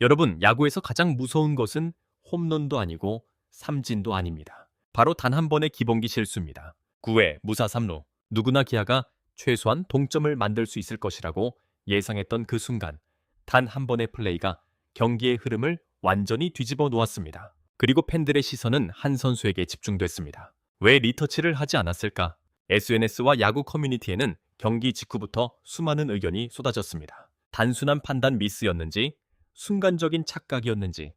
여러분, 야구에서 가장 무서운 것은 홈런도 아니고 삼진도 아닙니다. 바로 단 한 번의 기본기 실수입니다. 9회 무사 3루. 누구나 기아가 최소한 동점을 만들 수 있을 것이라고 예상했던 그 순간, 단 한 번의 플레이가 경기의 흐름을 완전히 뒤집어 놓았습니다. 그리고 팬들의 시선은 한 선수에게 집중됐습니다. 왜 리터치를 하지 않았을까? SNS와 야구 커뮤니티에는 경기 직후부터 수많은 의견이 쏟아졌습니다. 단순한 판단 미스였는지, 순간적인 착각이었는지,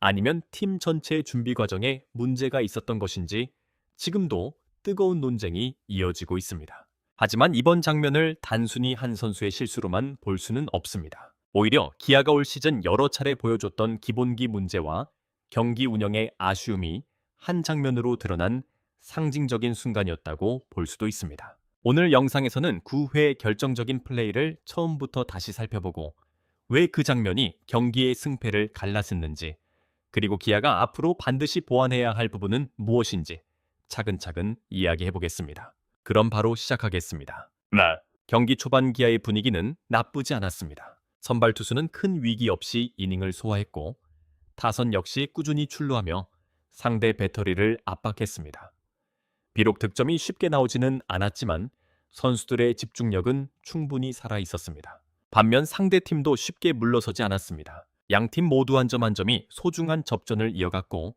아니면 팀 전체의 준비 과정에 문제가 있었던 것인지 지금도 뜨거운 논쟁이 이어지고 있습니다. 하지만 이번 장면을 단순히 한 선수의 실수로만 볼 수는 없습니다. 오히려 기아가 올 시즌 여러 차례 보여줬던 기본기 문제와 경기 운영의 아쉬움이 한 장면으로 드러난 상징적인 순간이었다고 볼 수도 있습니다. 오늘 영상에서는 9회 결정적인 플레이를 처음부터 다시 살펴보고 왜 그 장면이 경기의 승패를 갈라섰는지, 그리고 기아가 앞으로 반드시 보완해야 할 부분은 무엇인지 차근차근 이야기해 보겠습니다. 그럼 바로 시작하겠습니다. 경기 초반 기아의 분위기는 나쁘지 않았습니다. 선발 투수는 큰 위기 없이 이닝을 소화했고 타선 역시 꾸준히 출루하며 상대 배터리를 압박했습니다. 비록 득점이 쉽게 나오지는 않았지만 선수들의 집중력은 충분히 살아 있었습니다. 반면 상대팀도 쉽게 물러서지 않았습니다. 양팀 모두 한 점 한 점이 소중한 접전을 이어갔고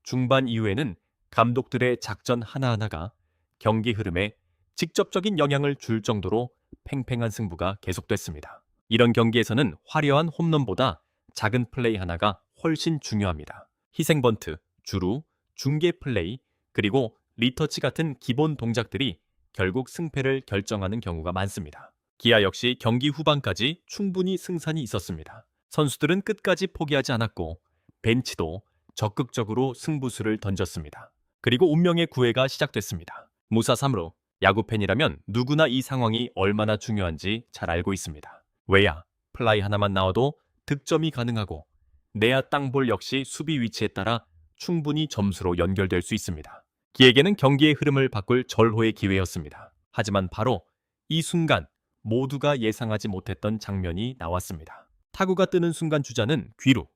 중반 이후에는 감독들의 작전 하나하나가 경기 흐름에 직접적인 영향을 줄 정도로 팽팽한 승부가 계속됐습니다. 이런 경기에서는 화려한 홈런보다 작은 플레이 하나가 훨씬 중요합니다. 희생번트, 주루, 중계 플레이, 그리고 리터치 같은 기본 동작들이 결국 승패를 결정하는 경우가 많습니다. 기아 역시 경기 후반까지 충분히 승산이 있었습니다. 선수들은 끝까지 포기하지 않았고 벤치도 적극적으로 승부수를 던졌습니다. 그리고 운명의 9회가 시작됐습니다. 무사 3루. 야구팬이라면 누구나 이 상황이 얼마나 중요한지 잘 알고 있습니다. 외야, 플라이 하나만 나와도 득점이 가능하고 내야 땅볼 역시 수비 위치에 따라 충분히 점수로 연결될 수 있습니다. 기에게는 경기의 흐름을 바꿀 절호의 기회였습니다. 하지만 바로 이 순간 모두가 예상하지 못했던 장면이 나왔습니다. 타구가 뜨는 순간 주자는 귀루,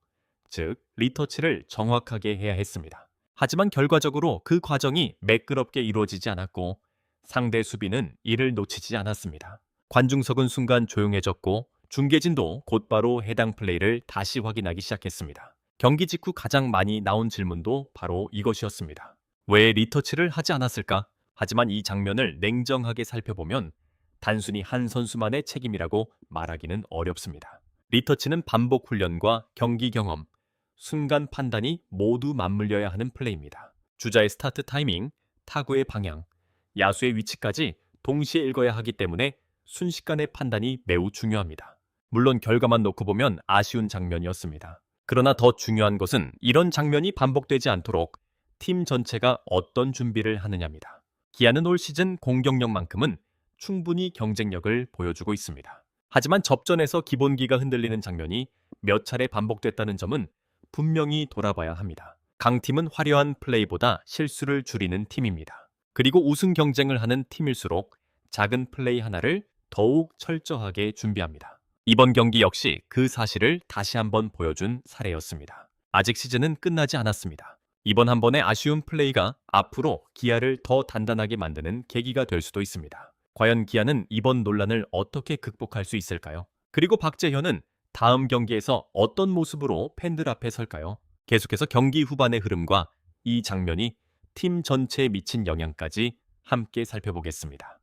즉 리터치를 정확하게 해야 했습니다. 하지만 결과적으로 그 과정이 매끄럽게 이루어지지 않았고 상대 수비는 이를 놓치지 않았습니다. 관중석은 순간 조용해졌고 중계진도 곧바로 해당 플레이를 다시 확인하기 시작했습니다. 경기 직후 가장 많이 나온 질문도 바로 이것이었습니다. 왜 리터치를 하지 않았을까? 하지만 이 장면을 냉정하게 살펴보면 단순히 한 선수만의 책임이라고 말하기는 어렵습니다. 리터치는 반복 훈련과 경기 경험, 순간 판단이 모두 맞물려야 하는 플레이입니다. 주자의 스타트 타이밍, 타구의 방향, 야수의 위치까지 동시에 읽어야 하기 때문에 순식간의 판단이 매우 중요합니다. 물론 결과만 놓고 보면 아쉬운 장면이었습니다. 그러나 더 중요한 것은 이런 장면이 반복되지 않도록 팀 전체가 어떤 준비를 하느냐입니다. 기아는 올 시즌 공격력만큼은 충분히 경쟁력을 보여주고 있습니다. 하지만 접전에서 기본기가 흔들리는 장면이 몇 차례 반복됐다는 점은 분명히 돌아봐야 합니다. 강팀은 화려한 플레이보다 실수를 줄이는 팀입니다. 그리고 우승 경쟁을 하는 팀일수록 작은 플레이 하나를 더욱 철저하게 준비합니다. 이번 경기 역시 그 사실을 다시 한번 보여준 사례였습니다. 아직 시즌은 끝나지 않았습니다. 이번 한 번의 아쉬운 플레이가 앞으로 기아를 더 단단하게 만드는 계기가 될 수도 있습니다. 과연 기아는 이번 논란을 어떻게 극복할 수 있을까요? 그리고 박재현은 다음 경기에서 어떤 모습으로 팬들 앞에 설까요? 계속해서 경기 후반의 흐름과 이 장면이 팀 전체에 미친 영향까지 함께 살펴보겠습니다.